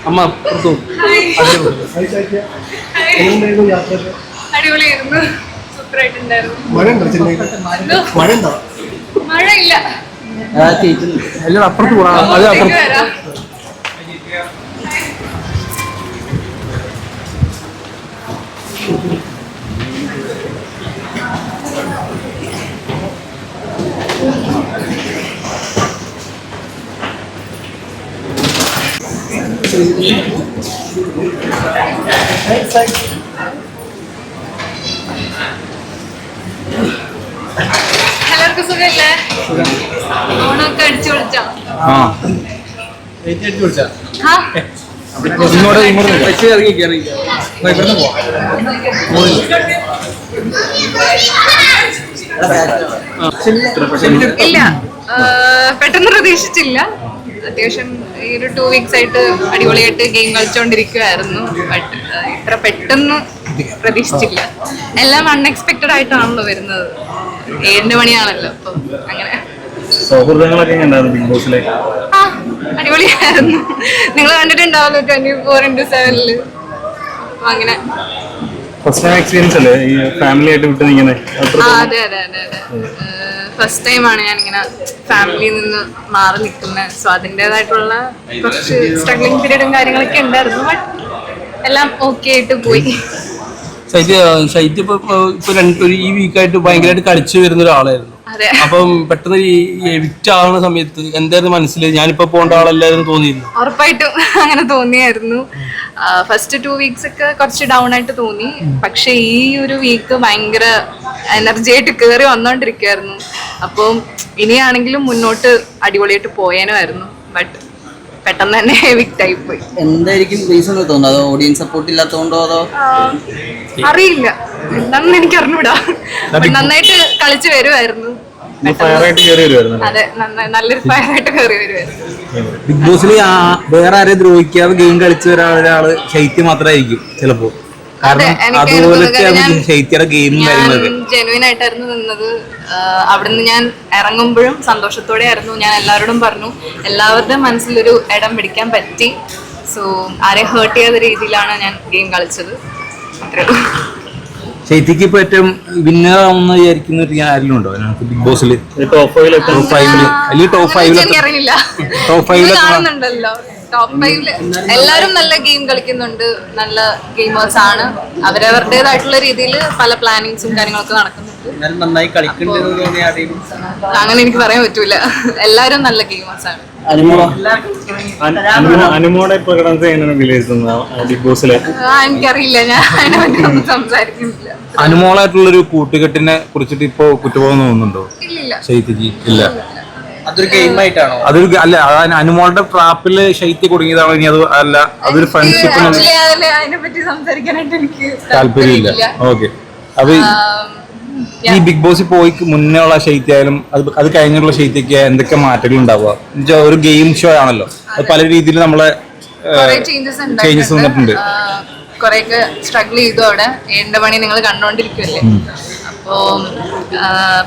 അമ്മ അടിപൊളിയായിരുന്നു, സൂപ്പറായിട്ടുണ്ടായിരുന്നു. മഴയില്ല, എല്ലാം അപ്പുറത്ത് പോകാം. അത് അപ്പുറത്ത് എല്ലാവർക്കും സുഖല്ലേ? ഓണമൊക്കെ അടിച്ചു പൊളിച്ചോ? ഇല്ല, പെട്ടെന്ന് പ്രതീക്ഷിച്ചില്ല. അത്യാവശ്യം ഈ ഒരു 2 weeks ആയിട്ട് അടിപൊളിയായിട്ട് ഗെയിം കളിച്ചോണ്ടിരിക്കുവായിരുന്നു. ബട്ട് ഇത്ര പെട്ടെന്ന് പ്രതീക്ഷിച്ചില്ല. എല്ലാം അൺഎക്സ്പെക്ടഡ് ആയിട്ടാണല്ലോ വരുന്നത്. 7 മണിയാണല്ലോ, അപ്പൊ അങ്ങനെ അടിപൊളിയായിരുന്നു. നിങ്ങൾ കണ്ടിട്ടുണ്ടാവല്ലോ 24/7 അങ്ങനെ. അതെ അതെ അതെ അതെ, ഫസ്റ്റ് ടൈമാണ് ഞാനിങ്ങനെ ഫാമിലിയിൽ നിന്ന് മാറി നിൽക്കുന്നത്. സോ അതിൻ്റെതായിട്ടുള്ള കുറച്ച് സ്ട്രഗ്ലിംഗ് പീരീഡും കാര്യങ്ങളൊക്കെ ഉണ്ടായിരുന്നു. ബട്ട് എല്ലാം ഓക്കെ ആയിട്ട് പോയി. ശൈത്യ ഇപ്പൊ ഈ വീക്കായിട്ട് ഭയങ്കരമായിട്ട് കളിച്ചു വരുന്ന ഒരാളായിരുന്നു. അപ്പം പെട്ടെന്ന് ഈ എവിക്റ്റ് ആവുന്ന സമയത്ത് എന്തായിരുന്നു മനസ്സിൽ? ഞാനിപ്പോ പോകേണ്ട ആളല്ലായിരുന്നു തോന്നിയിരുന്നു. ഉറപ്പായിട്ടും അങ്ങനെ തോന്നിയായിരുന്നു. ഫസ്റ്റ് 2 weeks ഒക്കെ കുറച്ച് ഡൗൺ ആയിട്ട് തോന്നി. പക്ഷെ ഈ ഒരു വീക്ക് ഭയങ്കര എനർജി ആയിട്ട് കയറി വന്നോണ്ടിരിക്കുവായിരുന്നു. അപ്പം ഇനിയാണെങ്കിലും മുന്നോട്ട് അടിപൊളിയായിട്ട് പോയേനുമായിരുന്നു. ബട്ട് പെട്ടെന്ന് തന്നെ എവിക്റ്റ് ആയി പോയി. എന്തായിരിക്കും റീസൺ തോന്നുന്നത്? അതോ ഓഡിയൻസ് സപ്പോർട്ട് ഇല്ലാത്തതുകൊണ്ടോ അതോ അറിയില്ല, എന്താണെന്ന് എനിക്ക് അറിഞ്ഞൂടാ. നന്നായിട്ട് കളിച്ചു വരുമായിരുന്നു. അതെ, നല്ലൊരു ഫയറായിട്ട് കയറി വരുമായിരുന്നു. ബിഗ് ബോസിൽ വേറെ ആരെയും ദ്രോഹിക്കാതെ ഗെയിം കളിച്ച ഒരാള് ശൈത്യം മാത്രമായിരിക്കും ചിലപ്പോ. ജെനുവിൻ ആയിട്ടായിരുന്നു നിന്നത്. അവിടുന്ന് ഞാൻ ഇറങ്ങുമ്പോഴും സന്തോഷത്തോടെ ആയിരുന്നു. ഞാൻ എല്ലാവരോടും പറഞ്ഞു, എല്ലാവരുടെയും മനസ്സിലൊരു ഇടം പിടിക്കാൻ പറ്റി. സോ ആരെ ഹേർട്ട് ചെയ്യാത്ത രീതിയിലാണ് ഞാൻ ഗെയിം കളിച്ചത്. അത്രേ ഉള്ളൂ. ശൈത്യക്ക് ഇപ്പൊ ഏറ്റവും വിന്നർ ആവുന്ന വിചാരിക്കുന്ന ആരെങ്കിലും ഉണ്ടോ ബിഗ് ബോസിൽ? ടോപ്പ് 5 കാണുന്നുണ്ടല്ലോ. ടോപ്പ് 5 എല്ലാരും നല്ല ഗെയിം കളിക്കുന്നുണ്ട്. നല്ല ഗെയിമേഴ്സ് ആണ്. അവരവരുടേതായിട്ടുള്ള രീതിയിൽ പല പ്ലാനിങ്സും കാര്യങ്ങളൊക്കെ നടക്കുന്നുണ്ട്. അങ്ങനെ എനിക്ക് പറയാൻ പറ്റൂല. എല്ലാരും നല്ല ഗെയിമേഴ്സ് ആണ്. എനിക്കറിയില്ല, ഞാൻ അതിനെ പറ്റി ഒന്നും സംസാരിക്കുന്നില്ല. അനുമോളായിട്ടുള്ളൊരു കൂട്ടുകെട്ടിനെ കുറിച്ചിട്ട് ഇപ്പൊ കുറ്റബോധം തോന്നുന്നുണ്ടോ ശൈത്യക്ക്? ഇല്ല, അതൊരു ഗെയിം ആയിട്ടാണോ? അല്ല, അനുമോളുടെ ട്രാപ്പില് ശൈത്യ കുടുങ്ങിയതാണോ? ഇനി അത് അല്ല, അതൊരു ഫ്രണ്ട്ഷിപ്പിന് അതിനെ പറ്റി സംസാരിക്കാനായിട്ട് എനിക്ക് താല്പര്യമില്ല. ഓക്കെ, അപ്പൊ ഈ ബിഗ് ബോസിൽ പോയി മുന്നേ ഉള്ള ശൈത്യായാലും അത് കഴിഞ്ഞുള്ള ശൈത്യക്ക് എന്തൊക്കെ മാറ്റങ്ങൾ ഉണ്ടാവുക? ഒരു ഗെയിം ഷോ ആണല്ലോ, അത് പല രീതിയിൽ നമ്മളെ ചേഞ്ചസ് വന്നിട്ടുണ്ട്. കുറെയൊക്കെ സ്ട്രഗിൾ ചെയ്തു. അവിടെ 7 മണി നിങ്ങൾ കണ്ടോണ്ടിരിക്കുമല്ലേ. അപ്പോ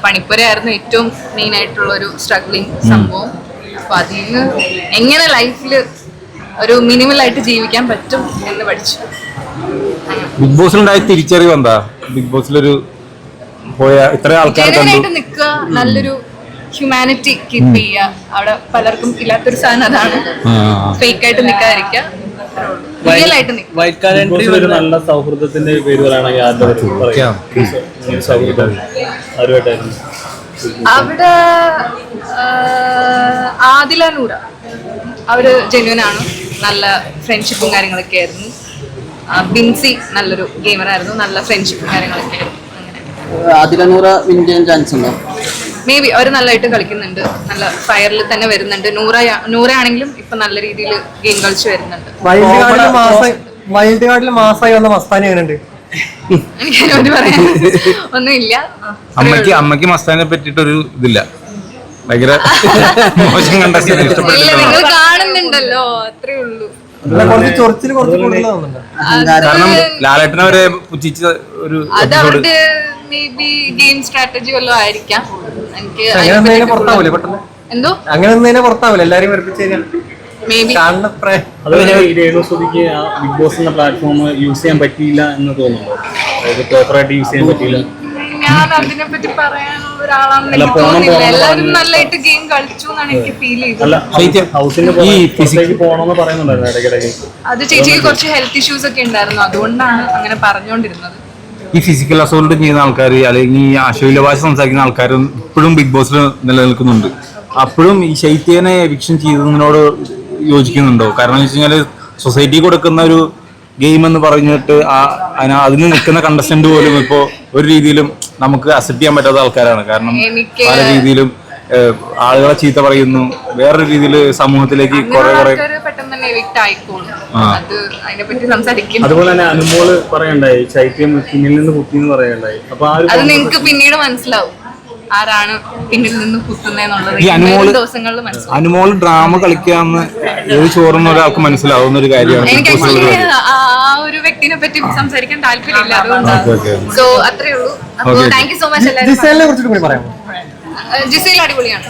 പണിപ്പുരയായിരുന്നു ഏറ്റവും മെയിൻ ആയിട്ടുള്ള ഒരു സ്ട്രഗ്ലിംഗ് സംഭവം. അപ്പൊ അതിൽ നിന്ന് എങ്ങനെ ലൈഫിൽ ഒരു മിനിമലായിട്ട് ജീവിക്കാൻ പറ്റും എന്ന് പഠിച്ചു. ബിഗ് ബോസിലുണ്ടായ തിരിച്ചറിവ് എന്താ? ബിഗ് ബോസിലൊരു പോയ ഇത്ര ആൾക്കാർ നിൽക്കുക, നല്ലൊരു ഹ്യൂമാനിറ്റി കീപ്പ് ചെയ്യുക. അവിടെ പലർക്കും ഇല്ലാത്തൊരു സാധനം അതാണ്. ഫേക്ക് ആയിട്ട് നിൽക്കാതിരിക്കുക, നല്ല സൗഹൃദത്തിന്റെ പേരുകളാണ്. അവിടെ ആദില നൂറ, അവര് ജെന്യൂൻ ആണ്. നല്ല ഫ്രണ്ട്ഷിപ്പും കാര്യങ്ങളൊക്കെ ആയിരുന്നു. ബിൻസി നല്ലൊരു ഗെയിമറായിരുന്നു. നല്ല ഫ്രണ്ട്ഷിപ്പും കാര്യങ്ങളൊക്കെ ആയിരുന്നു. ആദില നൂറ വിൻ ചെയ്യാൻ ചാൻസ് ഉണ്ടോ? Maybe. അവർ നല്ലതായിട്ട് കളിക്കുന്നുണ്ട്. നല്ല ഫയറിൽ തന്നെ വരുന്നുണ്ട്. നൂറ ആണെങ്കിലും ഇപ്പൊ നല്ല രീതിയിൽ ഗെയിം കളിച്ച് വരുന്നുണ്ട്. വൈൽഡ് കാർഡിൽ മാസമായി വന്ന മസ്താനി എങ്ങനെയുണ്ട്? എനിക്കതിനോട് പറയാൻ ഒന്നുമില്ല. അമ്മക്ക് മസ്താനെ പറ്റിട്ടൊരു ഇതില്ല, ഭയങ്കര മോശം കണ്ട നിങ്ങൾ കാണുന്നുണ്ടല്ലോ, അത്രേ ഉള്ളൂ. കാരണം ലാലേട്ടനെ വരെ പുച്ഛിച്ച ഒരു അത് അവരുടെ മേ ബി ഗെയിം സ്ട്രാറ്റജി വല്ലതും ആയിരിക്കാം. എനിക്ക് എന്തോ അങ്ങനെ പുറത്താവില്ല എല്ലാരും മേ ബി കാണുന്ന അതുപോലെ ഈ രേണുസുതിക്ക് ആ ബിഗ് ബോസ് എന്ന പ്ലാറ്റ്ഫോം യൂസ് ചെയ്യാൻ പറ്റിയില്ല എന്ന് തോന്നുന്നു. അതായത് പ്രോപ്പറായിട്ട് യൂസ് ചെയ്യാൻ പറ്റിയില്ല. ഞാൻ അതിനെ പറ്റി പറയാനുള്ള ഒരാളാണെന്ന് എനിക്ക് തോന്നുന്നില്ല. എല്ലാവരും നല്ലതായിട്ട് ഗെയിം കളിച്ചു എന്നാണ് എനിക്ക് ഫീൽ ചെയ്തത്. അല്ല, ഹൗസിന്റെ പുറത്തേക്ക് പോകണമെന്ന് പറയുന്നുണ്ടായിരുന്നു ഇടയ്ക്കിടയ്ക്ക്. അത് ചേച്ചിക്ക് കുറച്ച് ഹെൽത്ത് ഇഷ്യൂസ് ഒക്കെ ഉണ്ടായിരുന്നു, അതുകൊണ്ടാണ് അങ്ങനെ പറഞ്ഞുകൊണ്ടിരുന്നത്. ഈ ഫിസിക്കൽ അസോൾട്ട് ചെയ്യുന്ന ആൾക്കാർ അല്ലെങ്കിൽ ഈ ആശയവില്ല ഭാഷ സംസാരിക്കുന്ന ആൾക്കാർ ഇപ്പോഴും ബിഗ് ബോസിൽ നിലനിൽക്കുന്നുണ്ട്. അപ്പോഴും ഈ ശൈത്യനെ എവിക്ഷൻ ചെയ്തതിനോട് യോജിക്കുന്നുണ്ടോ? കാരണം എന്ന് വെച്ച് കഴിഞ്ഞാൽ സൊസൈറ്റി കൊടുക്കുന്ന ഒരു ഗെയിം എന്ന് പറഞ്ഞിട്ട് അതിന് നിൽക്കുന്ന കണ്ടസ്റ്റന്റ് പോലും ഇപ്പോൾ ഒരു രീതിയിലും നമുക്ക് അക്സെപ്റ്റ് ചെയ്യാൻ പറ്റാത്ത ആൾക്കാരാണ്. കാരണം പല രീതിയിലും ആളുകളെ ചീത്ത പറയുന്നു, വേറൊരു രീതിയിൽ സമൂഹത്തിലേക്ക് കുറെ പെട്ടെന്ന് തന്നെ എവിക്ട് ആയിക്കോളും. അത് അതിനെപ്പറ്റി സംസാരിക്കും. അതുപോലെ തന്നെ അനുമോള് പറയണ്ടായി ശൈത്യം പിന്നിൽ നിന്ന് കുത്തിന്ന് പറയണ്ടായി. അപ്പൊ അത് നിങ്ങൾക്ക് പിന്നീട് മനസ്സിലാവും ആരാണ് പിന്നിൽ നിന്ന് കുത്തുന്നെന്നുള്ളത്. ഈ ദിവസങ്ങളിൽ മനസ്സിലാവും. അനുമോള് ഡ്രാമ കളിക്കാന്ന് ഏത് ചോറുന്ന ഒരാൾക്ക് മനസ്സിലാവുന്ന ഒരു കാര്യമാണ്. എനിക്ക് ആ ഒരു വ്യക്തിനെ പറ്റി സംസാരിക്കാൻ താല്പര്യമില്ല, അതുകൊണ്ടാണ്. സോ അത്രേ ഉള്ളൂ. അപ്പൊ താങ്ക് യു സോ മച്ച് എല്ലാവരും. ജിസേലിനെ കുറിച്ചിട്ട് കൂടി പറയാമോ? ജിസേൽ അടിപൊളിയാണ്,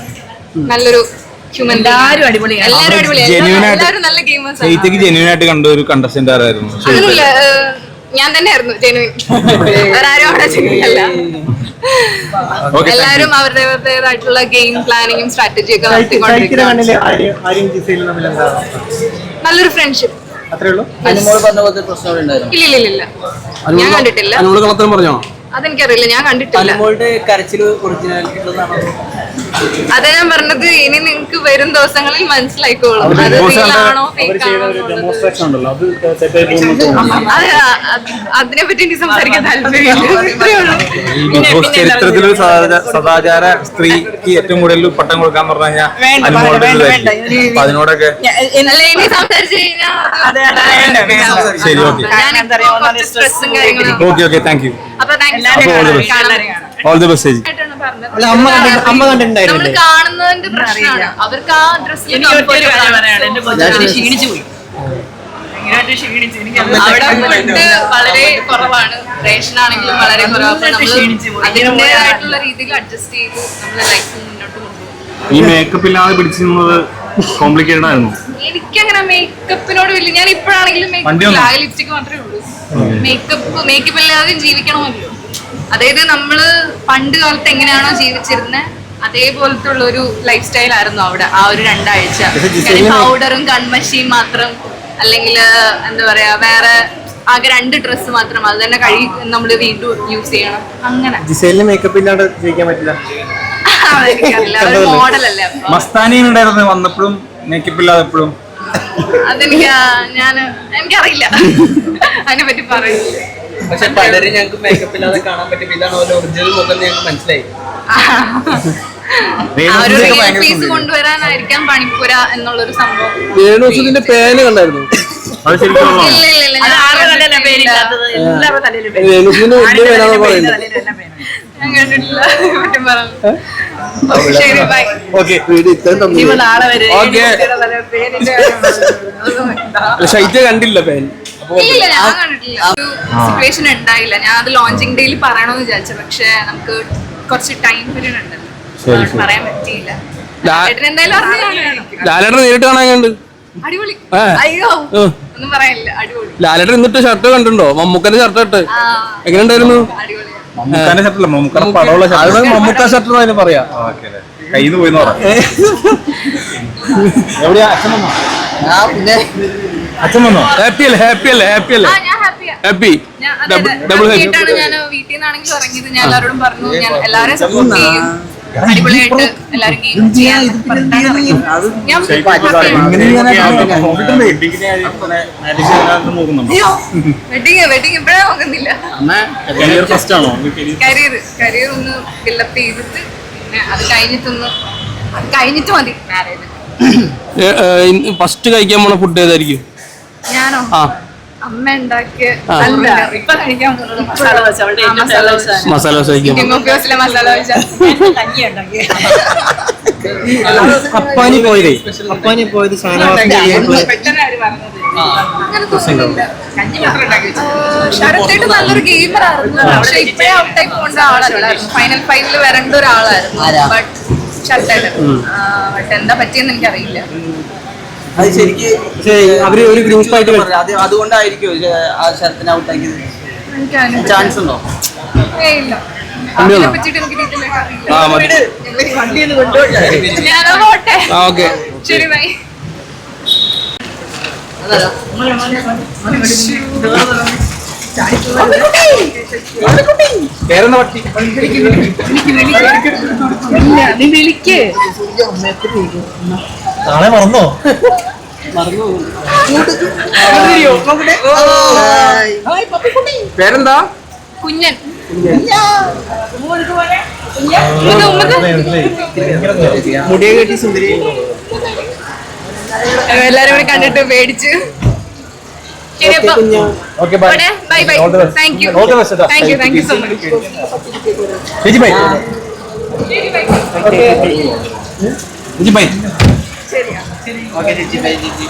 നല്ലൊരു ഹ്യൂമൻ. എല്ലാവരും അടിപൊളിയാണ്, എല്ലാവരും നല്ല ഗെയിമേഴ്സ്. ശൈത്യക്ക് ജെന്യൂൻ ആയിട്ട് കണ്ട ഒരു കണ്ടസ്റ്റന്റ് ആരായിരുന്നു? അതിനുള്ള ഞാൻ തന്നെയായിരുന്നു ജെന്യൂൻ, വേറാരും അവിടെ ചെയ്യില്ല. എല്ലാവരും അവരുടേതായിട്ടുള്ള ഗെയിം പ്ലാനിങ്ങും സ്ട്രാറ്റജിയൊക്കെ നടത്തിക്കൊണ്ടിരിക്കുകയാണ്. നല്ലൊരു ഫ്രണ്ട്ഷിപ്പ്, അത്രേ ഉള്ളൂ. അനുമോൾ പറഞ്ഞ പോലത്തെ പ്രശ്നം ഉണ്ടായിരുന്നു. ഇല്ല ഞാൻ കണ്ടിട്ടില്ല. അനുമോൾ കളത്തരം പറഞ്ഞോ? അതെനിക്കറിയില്ല, ഞാൻ കണ്ടിട്ടില്ല. അനുമോളുടെ കരച്ചില് ഒറിജിനാലിറ്റി ഉള്ളതാണോ? അതാ ഞാൻ പറഞ്ഞത്, ഇനി നിങ്ങക്ക് വരും ദിവസങ്ങളിൽ മനസ്സിലായിക്കോളും അത് റിയലാണോ ഫേക്കാണോ. അതിനെ പറ്റി എനിക്ക് സംസാരിക്കാൻ താല്പര്യമില്ല. ചരിത്രത്തിലൊരു സദാചാര സ്ത്രീക്ക് ഏറ്റവും കൂടുതൽ പട്ടം കൊടുക്കാൻ പറഞ്ഞു കഴിഞ്ഞാൽ അതിനോടൊക്കെ അല്ല, ഇനി സംസാരിച്ചു കഴിഞ്ഞാൽ ശരി. ഓക്കെ സ്ട്രെസ്സും കാര്യങ്ങളും. Okay thank you. അപ്പൊ ഓൾ ദി ബെസ്റ്റ്. അമ്മ കണ്ടിട്ടുണ്ടായിരുന്നു. നമ്മൾ കാണുന്നതിന്റെ പ്രശ്നമാണ്, അവർക്ക് ആ ഡ്രസ്സിൽ ക്ഷീണിച്ചു പോയി. അവിടെ ഫുഡ് വളരെ കുറവാണ്, റേഷൻ ആണെങ്കിലും വളരെ കുറവാണ്. അതിൻ്റെതായിട്ടുള്ള രീതിയിൽ അഡ്ജസ്റ്റ് ചെയ്ത് നമ്മുടെ ലൈഫ് മുന്നോട്ട് കൊണ്ടുപോകും. ഈ മേക്കപ്പ് ഇല്ലാതെ പിടിച്ചിരുന്നത് കോംപ്ലിക്കേറ്റഡ് ആയിരുന്നു. എനിക്കങ്ങനെ മേക്കപ്പിനോട് വലിയ, ഞാൻ ഇപ്പോഴാണെങ്കിലും മേക്കപ്പ് ആകെ ലിപ്സ്റ്റിക് മാത്രമേ ഉള്ളൂ. മേക്കപ്പ് ഇല്ലാതെ ജീവിക്കണമല്ലോ. അതായത് നമ്മള് പണ്ട് കാലത്ത് എങ്ങനെയാണോ ജീവിച്ചിരുന്നത് അതേപോലത്തെ ഉള്ള ഒരു ലൈഫ് സ്റ്റൈൽ ആയിരുന്നു അവിടെ ആ ഒരു 2 ആഴ്ച. പൗഡറും കൺമഷിയും മാത്രം, അല്ലെങ്കിൽ എന്താ പറയാ, വേറെ ആകെ 2 ഡ്രസ്സ് മാത്രം, അത് തന്നെ നമ്മൾ വീണ്ടും യൂസ് ചെയ്യണം. അങ്ങനെ ജിസേലിന് മേക്കപ്പ് ഇല്ലാണ്ട് ജീവിക്കാൻ പറ്റില്ല. അതെനിക്കറിയില്ല, അതൊരു മോഡലല്ലേ. മസ്താനി ഉണ്ടായിരുന്നു വന്നപ്പോഴും മേക്കപ്പ് ഇല്ലാതെ എപ്പോഴും. അതെനിക്ക് എനിക്കറിയില്ല, അതിനെ പറ്റി പറയുന്നില്ല. പക്ഷെ പലരും ഞങ്ങൾക്ക് മേക്കപ്പ് ഇല്ലാതെ കാണാൻ പറ്റും. ഇതാണ് ഒറിജിനൽ മുഖം ഞങ്ങൾക്ക് മനസ്സിലായി. പീസ് കൊണ്ടുവരാനായിരിക്കാം പണിപ്പുര എന്നുള്ളൊരു സംഭവം. രേണുസുതിന്റെ പേന് കണ്ടായിരുന്നു. അത് ശരിക്കും ഇല്ല രേണുസുതിന്റെ വലിയ പേനാണെന്ന് പറയുന്നത്. ഞാൻ കണ്ടിട്ടില്ല. ശരി, ബൈ. ഓക്കെ ശൈത്യ കണ്ടില്ല പേൻ. ഇല്ല, ഞാൻ കണ്ടിട്ടില്ല. ഒരു സിറ്റുവേഷൻ ഉണ്ടായില്ല. ഞാൻ അത് ലോഞ്ചിങ് ഡേയിൽ പറയണമെന്ന് വിചാരിച്ചു, പക്ഷെ നമുക്ക് കുറച്ച് ടൈം പീരീഡ് ഉണ്ടല്ലോ, പറയാൻ പറ്റിയില്ല. എന്തായാലും ലാലേട്ടൻ നേരിട്ട് കാണാനുണ്ട്. അടിപൊളി. അയ്യോ ഒന്നും പറയാനില്ല, അടിപൊളി. ലാലേട്ടൻ എന്നിട്ട് ഷർട്ട് കണ്ടിട്ടുണ്ടോ? മമ്മൂക്കന്റെ ഷർട്ട് ഇട്ട് എങ്ങനെ ഉണ്ടായിരുന്നു? അടിപൊളി. മമ്മൂക്കാന്റെ ഷർട്ടല്ല, മമ്മൂക്കാന്റെ പടമുള്ള മമ്മൂക്ക ഷർട്ട് എന്ന് പറയാ. കയ്യിൽ നിന്ന് പോയിന്ന് പറയാം. എവിടെയാ അച്ഛൻ വന്നോ? പിന്നെ അച്ഛൻ വന്നോ? ഹാപ്പി അല്ലേ? ഹാപ്പി അല്ലേ? ഹാപ്പി അല്ലേ? ഞാൻ ഹാപ്പിയാ. Happy double happy. ഞാൻ വീട്ടിൽ നിന്നാണെങ്കിലും ഇറങ്ങിയത്. ഞാൻ എല്ലാവരോടും പറഞ്ഞു ഞാൻ എല്ലാവരെയും സപ്പോർട്ട് ചെയ്യും, അടിപൊളിയായിട്ട് എല്ലാവരും ഗെയിം ചെയ്യാൻ പറഞ്ഞിട്ടാണ് ഇറങ്ങിയത്. ഞാൻ വെഡിങ് ഇപ്പഴേ നോക്കുന്നില്ല. കരിയർ ഒന്ന് ബിൽഡപ്പ് ചെയ്തിട്ട് പിന്നെ അത് കഴിഞ്ഞിട്ട് മതി മാരേജ്. ഫസ്റ്റ് കഴിക്കാൻ പോണ ഫുഡ് ഏതായിരിക്കും? ഞാനോ? അമ്മ ഉണ്ടാക്കിയ ഇപ്പൊ കഴിക്കാൻ പോകുന്നത് മസാല ദോശ കഴിക്കാൻ. മസാല ദോശ. അപ്പാനി പോയത് ശരത്തായിട്ട് നല്ലൊരു ഗെയിമറായിരുന്നു, പക്ഷെ ഇപ്പഴേ ഔട്ടായി പോകേണ്ട ആളല്ലായിരുന്നു. ഫൈനൽ 5 വരേണ്ട ഒരാളായിരുന്നു. ബട്ട് ശരത്തായിട്ട് ബട്ട് എന്താ പറ്റിയെന്ന് എനിക്കറിയില്ല. അത് ശരിക്ക് അവര് ഒരു ഗ്രൂപ്പായിട്ട് അതുകൊണ്ടായിരിക്കും ആ ശരത്തിനെ ഔട്ടാക്കിയത്. എനിക്ക് ചാൻസ് ഉണ്ടോ? ഇല്ല. അതിനെ പറ്റിയിട്ട് എനിക്ക് detail ആയിട്ട് അറിയില്ല. ആ മതി. വണ്ടിയൊന്ന് കൊണ്ടുപോയി. ഞാനോ പോട്ടെ. ആ ഓക്കെ. ശരി ബൈ. പേരെന്താ പറ്റി? നീ വിളിക്ക്. നാളെ മറന്നോ? പേരെന്താ? കുഞ്ഞൻ. മുടിയെ കെട്ടി സുന്ദരി. എല്ലാരും കൂടെ കണ്ടിട്ട് പേടിച്ച്. ശരി അപ്പൊ okay bye. Bye bye. All the best. Thank you All the best, ട്ടാ. Thank you so much. ചേച്ചി ബൈ. ശരി ബൈ. ചേച്ചി ബൈ. ശരിയാ. ഓക്കെ ചേച്ചി ബൈ ചേച്ചി.